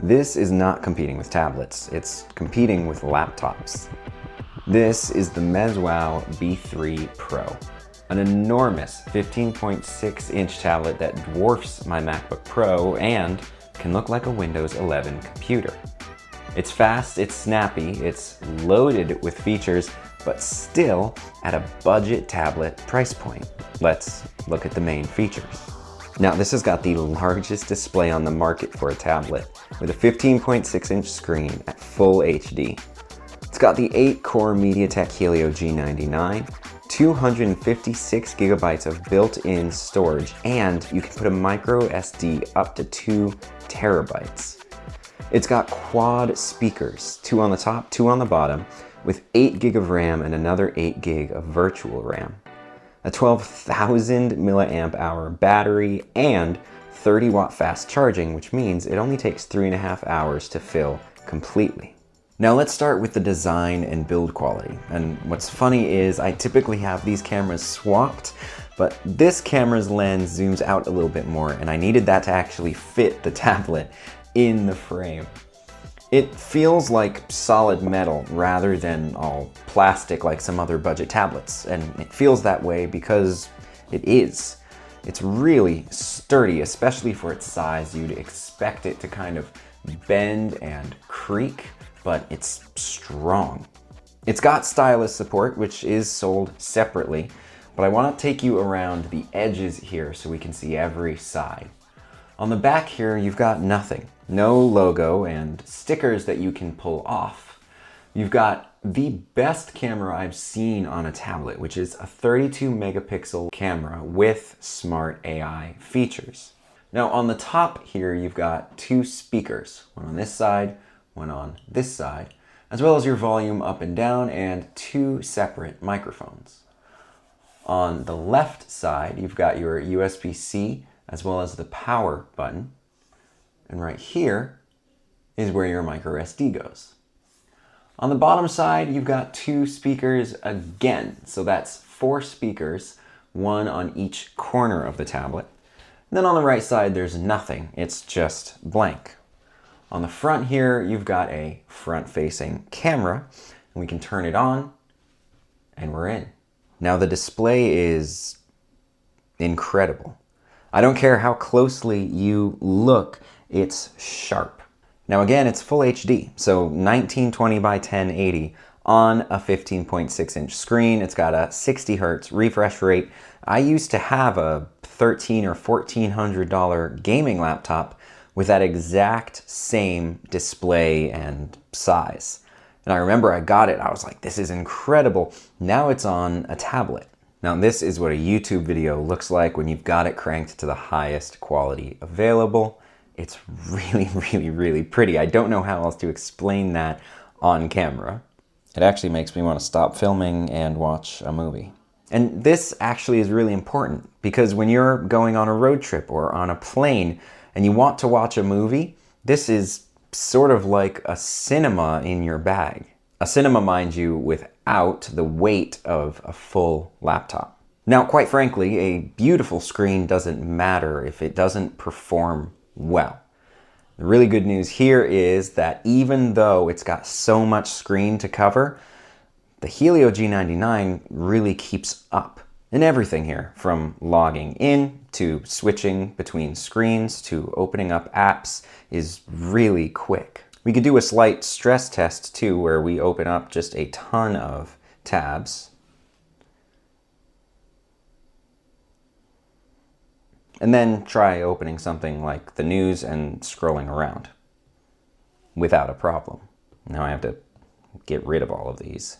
This is not competing with tablets, it's competing with laptops. This is the Meswao B3 Pro, an enormous 15.6-inch tablet that dwarfs my MacBook Pro and can look like a Windows 11 computer. It's fast, it's snappy, it's loaded with features, but still at a budget tablet price point. Let's look at the main features. Now, this has got the largest display on the market for a tablet, with a 15.6-inch screen at full HD. It's got the 8-core MediaTek Helio G99, 256 gigabytes of built-in storage, and you can put a micro SD up to 2 terabytes. It's got quad speakers, 2 on the top, 2 on the bottom, with 8 gig of RAM and another 8 gig of virtual RAM. A 12,000 milliamp hour battery and 30 watt fast charging, which means it only takes 3.5 hours to fill completely. Now let's start with the design and build quality. And what's funny is I typically have these cameras swapped, but this camera's lens zooms out a little bit more, and I needed that to actually fit the tablet in the frame. It feels like solid metal rather than all plastic like some other budget tablets, and it feels that way because it is. It's really sturdy, especially for its size. You'd expect it to kind of bend and creak, but it's strong. It's got stylus support, which is sold separately, but I want to take you around the edges here so we can see every side. On the back here, you've got nothing. No logo and stickers that you can pull off. You've got the best camera I've seen on a tablet, which is a 32 megapixel camera with smart AI features. Now on the top here, you've got 2 speakers, one on this side, one on this side, as well as your volume up and down and 2 separate microphones. On the left side, you've got your USB-C as well as the power button. And right here is where your micro SD goes. On the bottom side, you've got 2 speakers again. So that's 4 speakers, 1 on each corner of the tablet. And then on the right side, there's nothing. It's just blank. On the front here, you've got a front-facing camera, and we can turn it on, and we're in. Now the display is incredible. I don't care how closely you look, it's sharp. Now again, it's full HD, so 1920 by 1080 on a 15.6-inch screen. It's got a 60 hertz refresh rate. I used to have a $1,300 or $1,400 gaming laptop with that exact same display and size. And I remember I got it, I was like, this is incredible. Now it's on a tablet. Now this is what a YouTube video looks like when you've got it cranked to the highest quality available. It's really, really, really pretty. I don't know how else to explain that on camera. It actually makes me want to stop filming and watch a movie. And this actually is really important because when you're going on a road trip or on a plane and you want to watch a movie, this is sort of like a cinema in your bag. A cinema, mind you, without the weight of a full laptop. Now, quite frankly, a beautiful screen doesn't matter if it doesn't perform well. The really good news here is that even though it's got so much screen to cover, the Helio G99 really keeps up in everything here, from logging in to switching between screens to opening up apps is really quick. We could do a slight stress test too, where we open up just a ton of tabs. And then try opening something like the news and scrolling around without a problem. Now I have to get rid of all of these.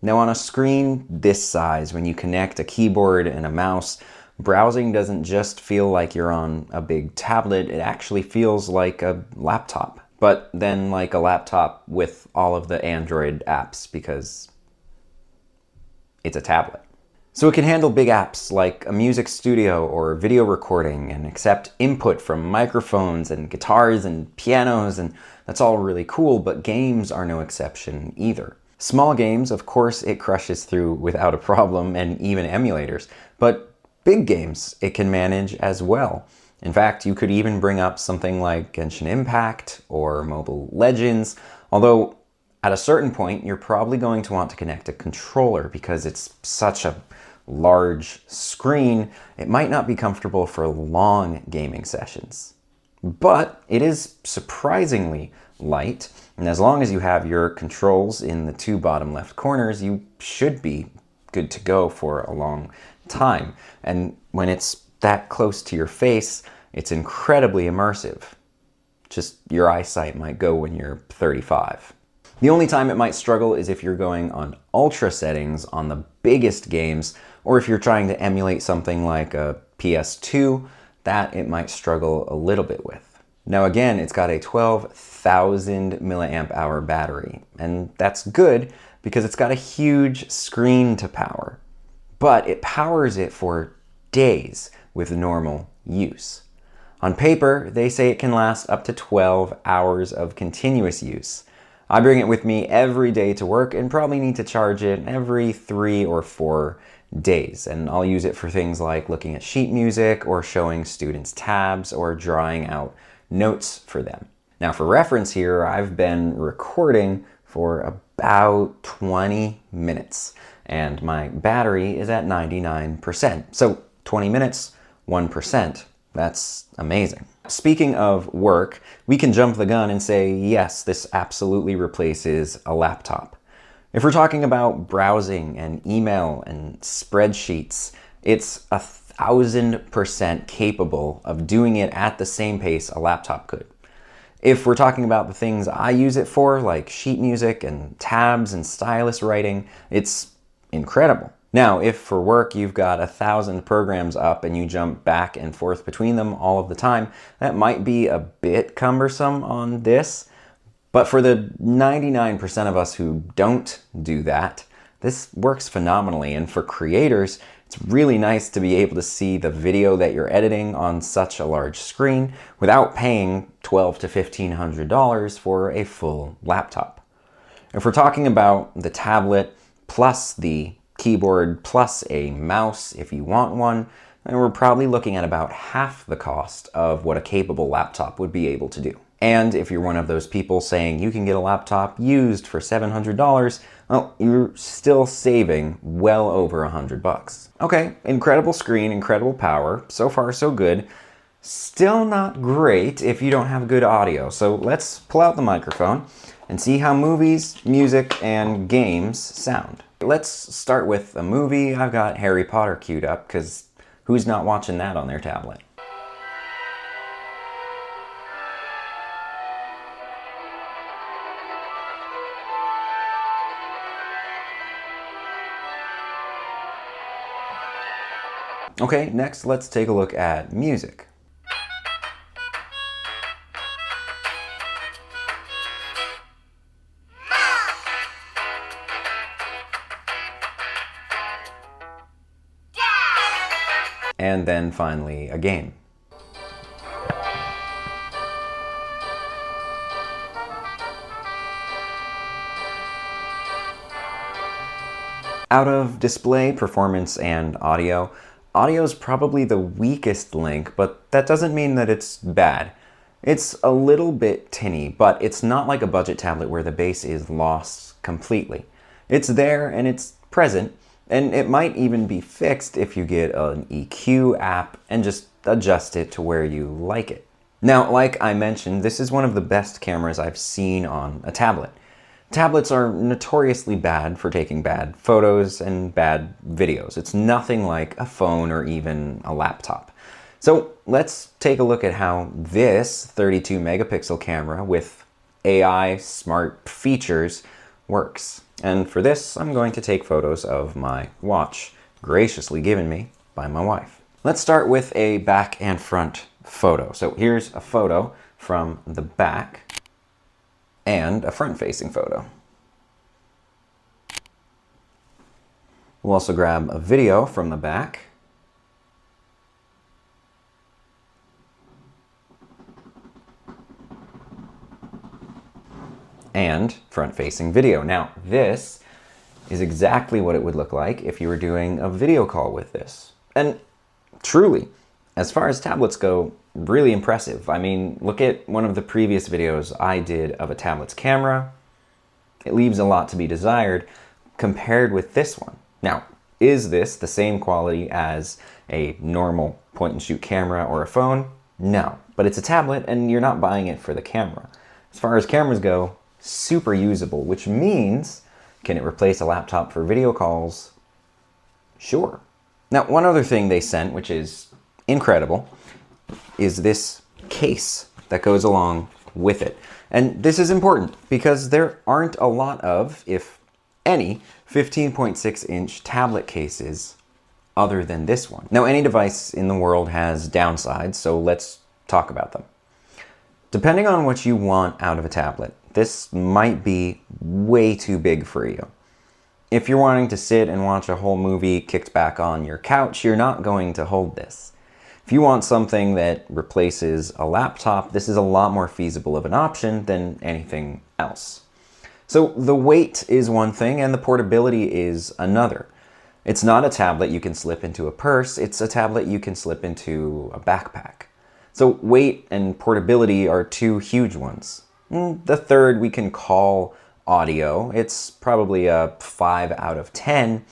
Now on a screen this size, when you connect a keyboard and a mouse, browsing doesn't just feel like you're on a big tablet, it actually feels like a laptop. But then like a laptop with all of the Android apps because it's a tablet. So it can handle big apps like a music studio or video recording and accept input from microphones and guitars and pianos, and that's all really cool, but games are no exception either. Small games, of course, it crushes through without a problem, and even emulators, but big games it can manage as well. In fact, you could even bring up something like Genshin Impact or Mobile Legends, although at a certain point, you're probably going to want to connect a controller because it's such a large screen, it might not be comfortable for long gaming sessions. But it is surprisingly light, and as long as you have your controls in the two bottom left corners, you should be good to go for a long time. And when it's that close to your face, it's incredibly immersive. Just your eyesight might go when you're 35. The only time it might struggle is if you're going on ultra settings on the biggest games, or if you're trying to emulate something like a PS2, that it might struggle a little bit with. Now again, it's got a 12,000 milliamp hour battery, and that's good because it's got a huge screen to power, but it powers it for days with normal use. On paper, they say it can last up to 12 hours of continuous use. I bring it with me every day to work and probably need to charge it every 3 or 4 days. And I'll use it for things like looking at sheet music or showing students tabs or drawing out notes for them. Now for reference here, I've been recording for about 20 minutes and my battery is at 99%. So 20 minutes, 1%. That's amazing. Speaking of work, we can jump the gun and say, yes, this absolutely replaces a laptop. If we're talking about browsing and email and spreadsheets, it's 1,000% capable of doing it at the same pace a laptop could. If we're talking about the things I use it for, like sheet music and tabs and stylus writing, it's incredible. Now, if for work you've got 1,000 programs up and you jump back and forth between them all of the time, that might be a bit cumbersome on this. But for the 99% of us who don't do that, this works phenomenally. And for creators, it's really nice to be able to see the video that you're editing on such a large screen without paying $1,200 to $1,500 for a full laptop. If we're talking about the tablet plus the keyboard plus a mouse if you want one, and we're probably looking at about half the cost of what a capable laptop would be able to do. And if you're one of those people saying you can get a laptop used for $700, well, you're still saving well over $100. Okay, incredible screen, incredible power, so far so good. Still not great if you don't have good audio, so let's pull out the microphone and see how movies, music, and games sound. Let's start with a movie. I've got Harry Potter queued up because who's not watching that on their tablet? Okay, next let's take a look at music. And then finally, a game. Out of display, performance, and audio, audio is probably the weakest link, but that doesn't mean that it's bad. It's a little bit tinny, but it's not like a budget tablet where the bass is lost completely. It's there and it's present, and it might even be fixed if you get an EQ app and just adjust it to where you like it. Now, like I mentioned, this is one of the best cameras I've seen on a tablet. Tablets are notoriously bad for taking bad photos and bad videos. It's nothing like a phone or even a laptop. So let's take a look at how this 32 megapixel camera with AI smart features works. And for this, I'm going to take photos of my watch, graciously given me by my wife. Let's start with a back and front photo. So here's a photo from the back and a front-facing photo. We'll also grab a video from the back. And front-facing video. Now, this is exactly what it would look like if you were doing a video call with this. And truly, as far as tablets go, really impressive. I mean, look at one of the previous videos I did of a tablet's camera. It leaves a lot to be desired compared with this one. Now, is this the same quality as a normal point-and-shoot camera or a phone? No, but it's a tablet and you're not buying it for the camera. As far as cameras go, super usable, which means, can it replace a laptop for video calls? Sure. Now, one other thing they sent, which is incredible, is this case that goes along with it. And this is important because there aren't a lot of, if any, 15.6-inch tablet cases other than this one. Now, any device in the world has downsides, so let's talk about them. Depending on what you want out of a tablet, this might be way too big for you. If you're wanting to sit and watch a whole movie kicked back on your couch, you're not going to hold this. If you want something that replaces a laptop, this is a lot more feasible of an option than anything else. So the weight is one thing and the portability is another. It's not a tablet you can slip into a purse, it's a tablet you can slip into a backpack. So weight and portability are two huge ones. The third we can call audio. It's probably a 5 out of 10,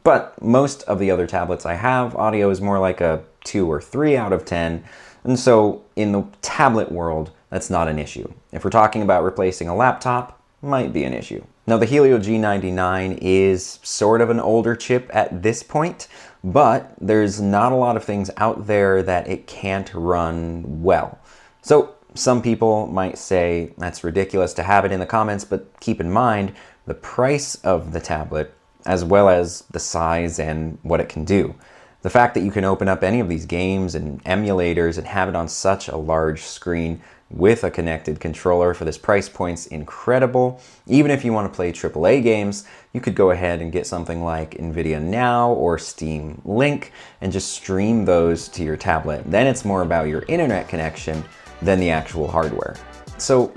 but most of the other tablets I have, audio is more like a 2 or 3 out of 10, and so in the tablet world, that's not an issue. If we're talking about replacing a laptop, might be an issue. Now, the Helio G99 is sort of an older chip at this point, but there's not a lot of things out there that it can't run well. So some people might say that's ridiculous to have it in the comments, but keep in mind the price of the tablet as well as the size and what it can do. The fact that you can open up any of these games and emulators and have it on such a large screen with a connected controller for this price point's incredible. Even if you want to play AAA games, you could go ahead and get something like NVIDIA Now or Steam Link and just stream those to your tablet. Then it's more about your internet connection than the actual hardware. So,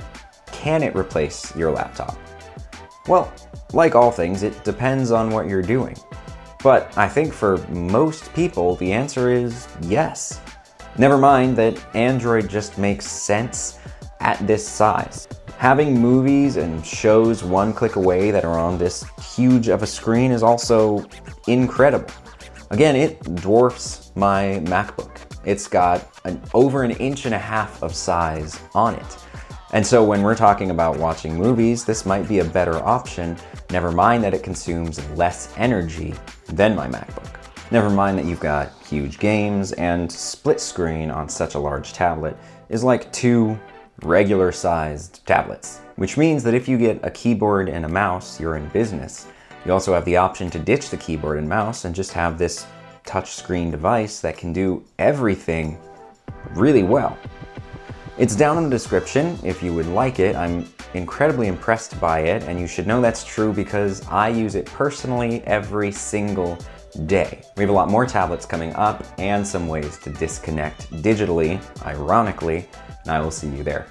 can it replace your laptop? Well, like all things, it depends on what you're doing. But I think for most people, the answer is yes. Never mind that Android just makes sense at this size. Having movies and shows one click away that are on this huge of a screen is also incredible. Again, it dwarfs my MacBook. It's got over 1.5 inches of size on it. And so when we're talking about watching movies, this might be a better option, never mind that it consumes less energy than my MacBook. Never mind that you've got huge games, and split screen on such a large tablet is like 2 regular sized tablets. Which means that if you get a keyboard and a mouse, you're in business. You also have the option to ditch the keyboard and mouse and just have this touchscreen device that can do everything really well. It's down in the description if you would like it. I'm incredibly impressed by it, and you should know that's true because I use it personally every single day. We have a lot more tablets coming up and some ways to disconnect digitally, ironically, and I will see you there.